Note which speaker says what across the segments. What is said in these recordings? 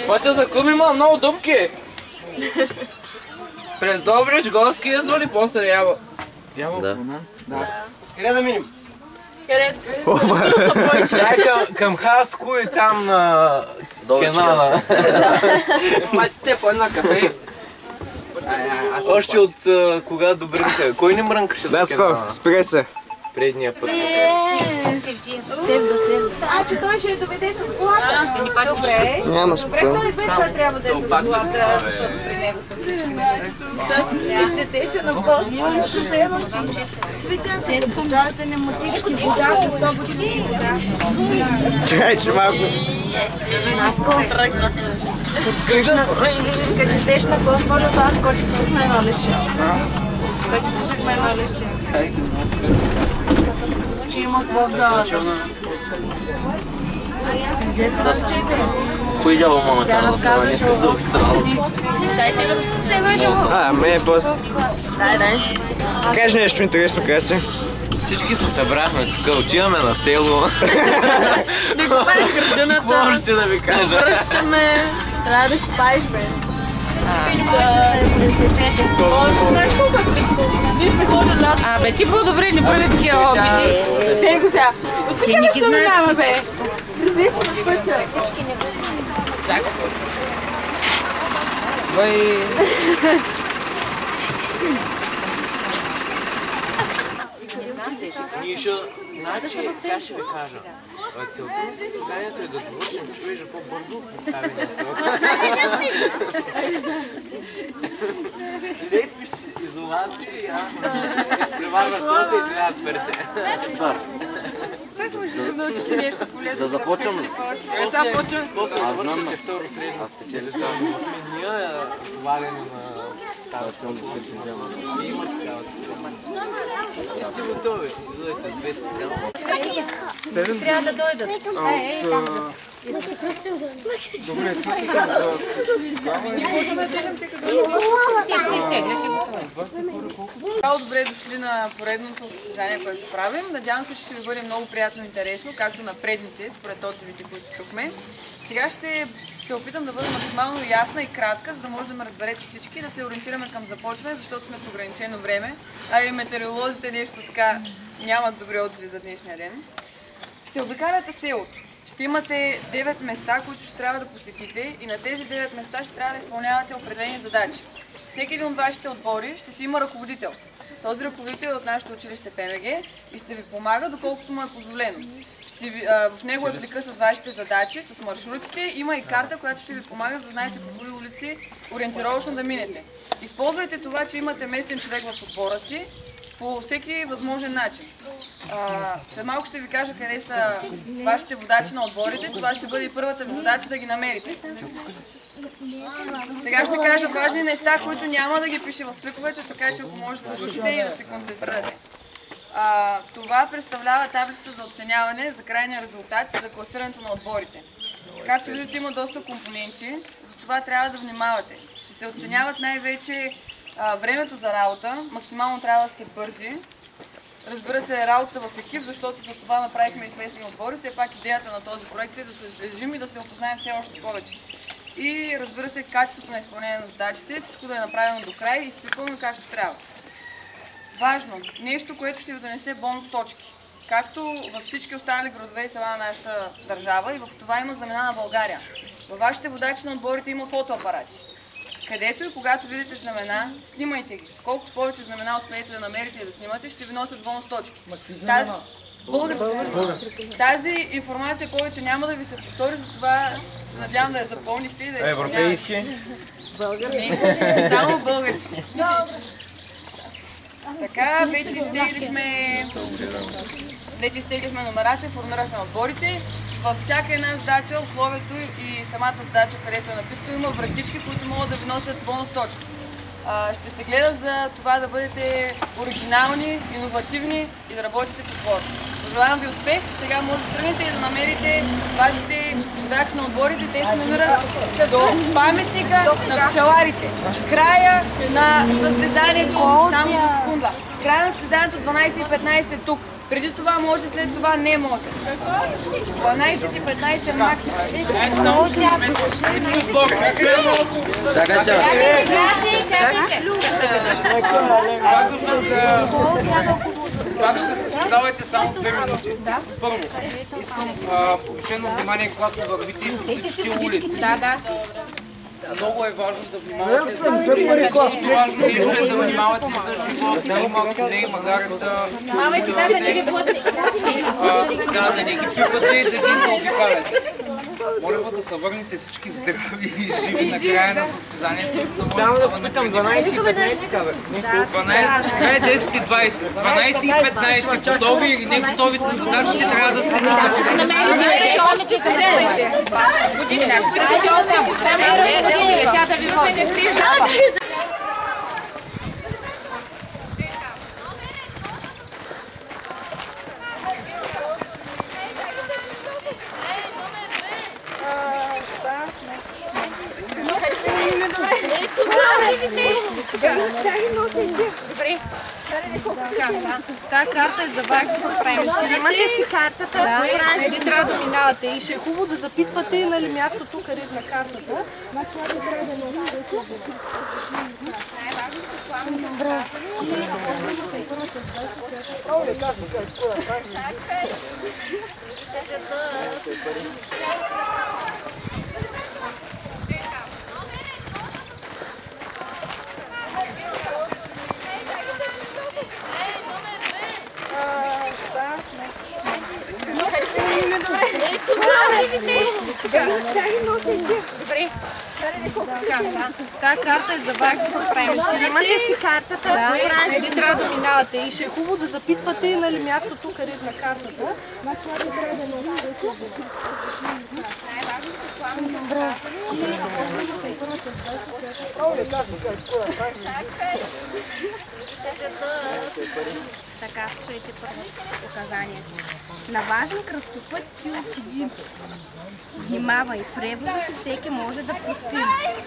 Speaker 1: Обаче за Крум има много дупки. През Добрич, Горски извор и после Яво.
Speaker 2: Да.
Speaker 3: Къде да минем?
Speaker 4: Към Хаско и там на Кенана.
Speaker 1: Патите по една кафе.
Speaker 4: Още от кога добре. Кой не мрънкаше за Кенана?
Speaker 2: Спирай се.
Speaker 4: Предния път.
Speaker 5: Че той ще я доведе с колата. Добре.
Speaker 2: Няма спокойно.
Speaker 5: Той без това трябва да е с колата, защото при него са всички мъже. Четеше на пълно. Свика, залата не мотички, богата 100 години.
Speaker 2: Чакай, че малко.
Speaker 5: Като четеш такова, може да аз който писахме едно лище. Който писахме едно лище. Че има какво в залата.
Speaker 4: Кой дявол мама трябва да става днес като срал?
Speaker 2: Ме е после. Кажи нещо интересно, Краси.
Speaker 4: Всички се събрахме тук, отиваме на село.
Speaker 5: Да купаем градината.
Speaker 4: Какво можете да ви кажа?
Speaker 5: Връщаме. Трябва да купаеш, бе. Знаеш колко е плитко? Ние сме ходили лято. Бе, ти по-добре не прави такива обиди. Ей го сега. Ти не ги знаеш, бе. Всички пътя. Всички не бъдат.
Speaker 1: Бай.
Speaker 4: Ние ще... Значи, сега ще ви кажа. Целта на състезанието е да довършим строежа по-бързо от поставения срок. Седей пиш изолация и изпреварва срока и сега твърде.
Speaker 5: Как може да научите нещо полезно?
Speaker 2: Да започвам.
Speaker 4: После завършите второ средно специализирано. Ние валяне на тази и има такава специалност. И сте готови. Излезете с две специалности.
Speaker 5: Трябва да дойдат.
Speaker 2: Добре,
Speaker 6: Добре дошли на поредното състезание, което правим. Надявам се, че ще ви бъде много приятно и интересно, както на предните, според отзивите, които чухме. Сега ще се опитам да бъда максимално ясна и кратка, за да може да ме разберете всички и да се ориентираме към започване, защото сме с ограничено време, а и метеоролозите нещо така нямат добри отзиви за днешния ден. Ще обикаляте селото. Ще имате 9 места, които ще трябва да посетите и на тези 9 места ще трябва да изпълнявате определени задачи. Всеки един от вашите отбори ще си има ръководител. Този ръководител е от нашето училище ПМГ и ще ви помага доколкото му е позволено. В него е плика с вашите задачи, с маршрутите. Има и карта, която ще ви помага, за да знаете по кои улици ориентировъчно да минете. Използвайте това, че имате местен човек в отбора си по всеки възможен начин. След малко ще ви кажа къде са вашите водачи на отборите. Това ще бъде и първата ви задача да ги намерите. Сега ще кажа важни неща, които няма да ги пише в пликовете, така че ако можете да слушате и да се концентрирате. Това представлява таблица за оценяване за крайния резултат и за класирането на отборите. Както виждате, има доста компоненти, затова трябва да внимавате. Ще се оценяват най-вече времето за работа, максимално трябва да сте бързи. Разбира се, работа в екип, защото за това направихме и смесени отбори. Все пак идеята на този проект е да се сближим и да се опознаем все още повече. И разбира се, качеството на изпълнение на задачите, всичко да е направено до край и изпълнено както трябва. Важно, нещо, което ще ви донесе бонус точки. Както във всички останали градове и села на нашата държава, и в това има знамена на България. Във вашите водачи на отборите има фотоапарати. Където и когато видите знамена, снимайте ги. Колкото повече знамена успеете да намерите и да снимате, ще ви носят бонус точки. Български. Тази информация повече няма да ви се повтори, затова се надявам да я запомнихте и да я изпълнявате.
Speaker 4: Европейски?
Speaker 6: Български. Само български. Така, вече изтеглихме номерата и формирахме отборите. Във всяка една задача, условието и самата задача, където е написано, има вратички, които могат да ви носят бонус точки. Ще се гледа за това да бъдете оригинални, иновативни и да работите в отбор. Пожелавам ви успех. Сега може да тръгнете и да намерите вашите водачи на отборите. Те се намират до паметника на пчеларите. Края на състезанието, само за секунда. Края на състезанието 12:15 тук. Преди това може, след това не може. 12:15 максимум.
Speaker 3: Пак ще се състезавайте само 2 минути. Първо, искам повишено внимание, когато вървите по всички улици. Много е важно да внимавате за да внимавате за животни, има коне, магарета, да не ги пипате и да ги заобикаляте. Моля да се върнете всички здрави и живи на края на състезанието, за да може да
Speaker 2: Питам 12:15 казах.
Speaker 3: Сега е 10:20. 12:15. Готови или не готови с задачите, трябва да сте
Speaker 5: Тя да ви води. Добре. Та карта е за вас. Имате си картата. Вие трябва да минавате и ще е хубаво да записвате мястото, където на картата. Добре. Та карта е за вас. Имате си картата. Вие трябва да минавате и ще е хубаво да записвате мястото, където на картата.
Speaker 7: Така, слушайте първо показанието. На важен кръстопът ти отиди. Внимавай, превоза си всеки може да проспи.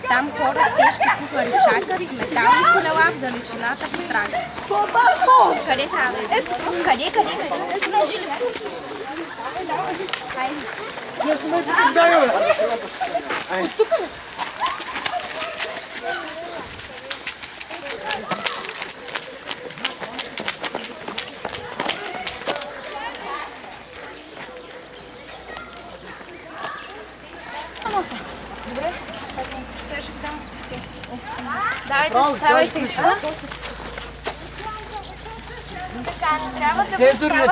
Speaker 7: Там хора с тежки куфари чакат, метални колела в далечината по трага. Къде трябва да идем? Къде? На жили. Хайде. От тук ли? Добре. Сега ще ви дам кофите. Давайте, ставайте. Така, не трябва да...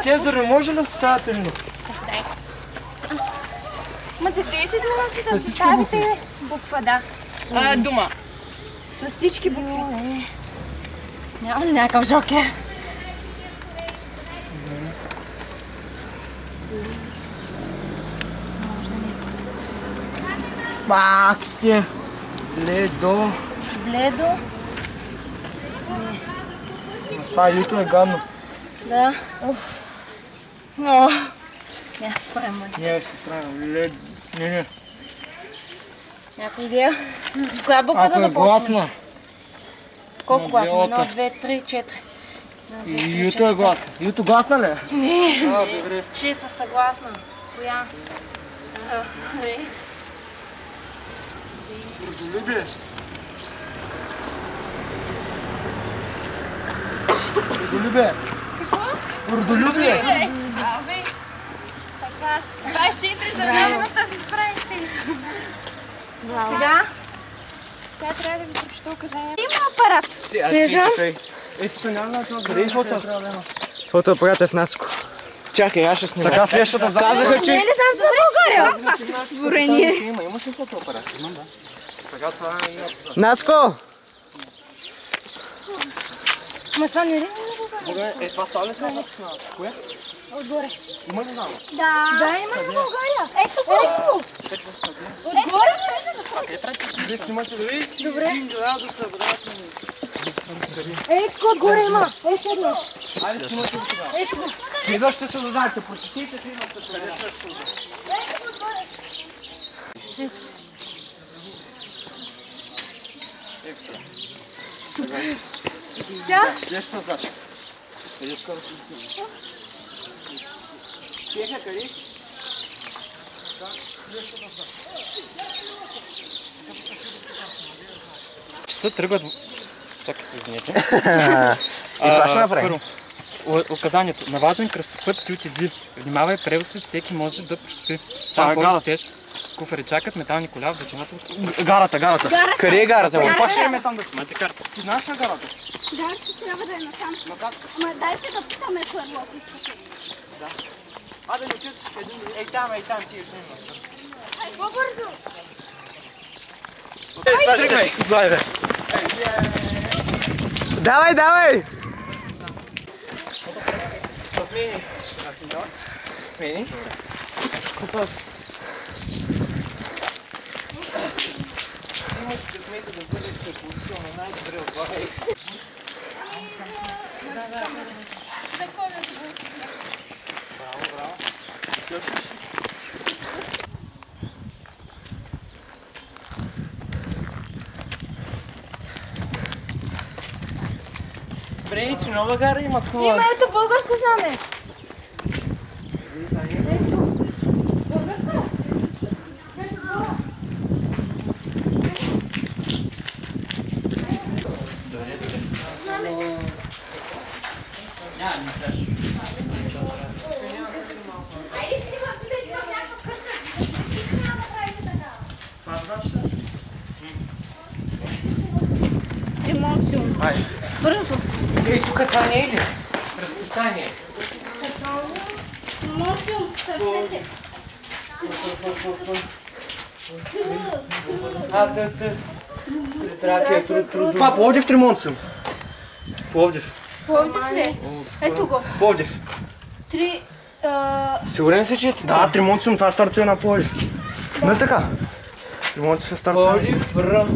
Speaker 2: Цезар, не може да се ставате минути?
Speaker 7: Дай. Имате 10 минути да ставите буква, да.
Speaker 5: Дума.
Speaker 7: С всички букви. Няма ли някакъв жокер?
Speaker 2: Пак сте. Бледо.
Speaker 7: Бледо?
Speaker 2: Това юто е гадно.
Speaker 7: Да. Уф. Но. Не, се справим, май.
Speaker 2: Не, ще се справим. Не.
Speaker 7: Някаква идея? С коя буква да
Speaker 2: Ако е
Speaker 7: започнем?
Speaker 2: гласна.
Speaker 7: Колко гласна?
Speaker 2: Белата.
Speaker 7: 1, 2, 3, 4.
Speaker 2: И юто е гласна. Юто гласна ли?
Speaker 7: Не.
Speaker 2: Добре.
Speaker 7: 6 са съгласна. Коя? Добре.
Speaker 2: Трудолюбие. Трудолюбие.
Speaker 7: Какво?
Speaker 2: Трудолюбие.
Speaker 7: Така. 24 за минута се справихте. Сега? Сега трябва да ви прочета указанията. Има апарат.
Speaker 2: Не знам. Ето няма това. Къде е фото? Фотоапарат е в Наско. Чакай, аз ще снимам. Така свещата казаха, че...
Speaker 7: Не знам за България. Створение.
Speaker 2: Имаш ли фотоапарат? Имам, да. Така това е... Наско!
Speaker 7: Ма това не е ли?
Speaker 2: Добре, това става ли сега? Кое?
Speaker 7: Отгоре.
Speaker 2: Има ли знам?
Speaker 7: Да, има за България. Ето колко. Отгоре.
Speaker 2: Вие снимате да видите?
Speaker 7: Добре. Ето горе има. Ето едно.
Speaker 2: Айде, снимате го тогава.
Speaker 7: Ето го.
Speaker 2: Следващото задача, прочетите следващото.
Speaker 7: Супер. Сега?
Speaker 2: Следващата задача. Къде скоро си? Тиеха, къде си?
Speaker 8: Часа тръгват... Чакай, извинете.
Speaker 2: И това ще направим.
Speaker 8: Първо, указанието. На важен кръстопът ти отиди. Внимавай, превози, всеки може да проспи. Там хората с тежки куфари чакат, метални коля в дължината.
Speaker 2: Гарата. Къде е гарата?
Speaker 8: Пак ще имаме там да снимате карта.
Speaker 2: Ти знаеш на гарата?
Speaker 7: Гарата трябва да е насам.
Speaker 2: Но как?
Speaker 7: Ама дайте да питаме първо, ако искате.
Speaker 2: Да ни отидете с един. Ей там, ти е снимаш.
Speaker 7: Ай, по-бързо!
Speaker 2: Тръгвай! Злай, бе! Давай! Мени? Супер! Имаш късмета да бъдеш съпозиционно най-добре от това. Браво! Добре, че нова гара имат хубава.
Speaker 7: Има ето българско знаме. Българско? Айде, снима, питайте за някаква къща. Няма да правите така. Емоциум.
Speaker 2: Айде.
Speaker 7: Бързо.
Speaker 2: Ей, тук това не е ли? Разписание.
Speaker 7: Емоциум, търсете.
Speaker 2: Това Пловдив Тримонцум. Пловдив.
Speaker 7: Пловдив ли? Ето го.
Speaker 2: Пловдив. Сигурен си, че да, Тримонцум, това стартуе на Пловдив. Нали така? Тримонцум стартуе. Пловдив, Р.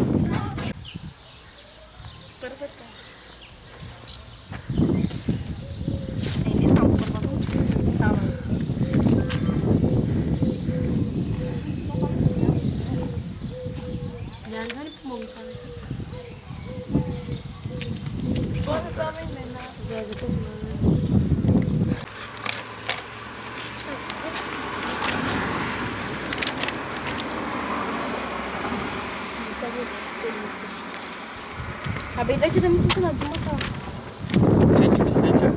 Speaker 7: Абе, дайте да мислите на думата.
Speaker 8: Чеки, мислете.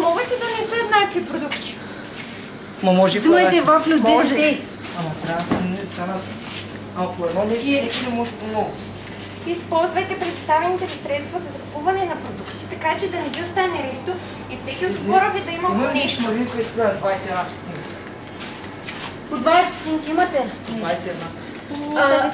Speaker 6: Повече да не са еднакви продукти.
Speaker 2: Ма може и
Speaker 7: Взимайте вафли от 10 дей.
Speaker 2: Ама трябва да не станат. Ама по едно нещо не може по-много.
Speaker 9: Използвайте представените ви средства за закупуване на продукти, така че да не ви остане ресто и всеки от сбора ви да има по нещо.
Speaker 2: Има ли кой справя 21 стотинки?
Speaker 7: По 20 стотинки имате?
Speaker 2: 21.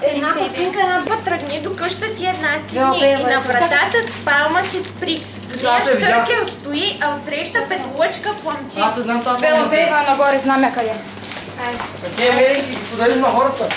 Speaker 9: Една костинка, една тръгни до къща ти една стигни и на вратата с палма си спри. До нея Штъркел стои, а отсреща петлъчка пламти.
Speaker 2: Аз се знам това.
Speaker 7: Бела бега нагоре, знам я къде.
Speaker 2: Те мерки ги подарим на хората.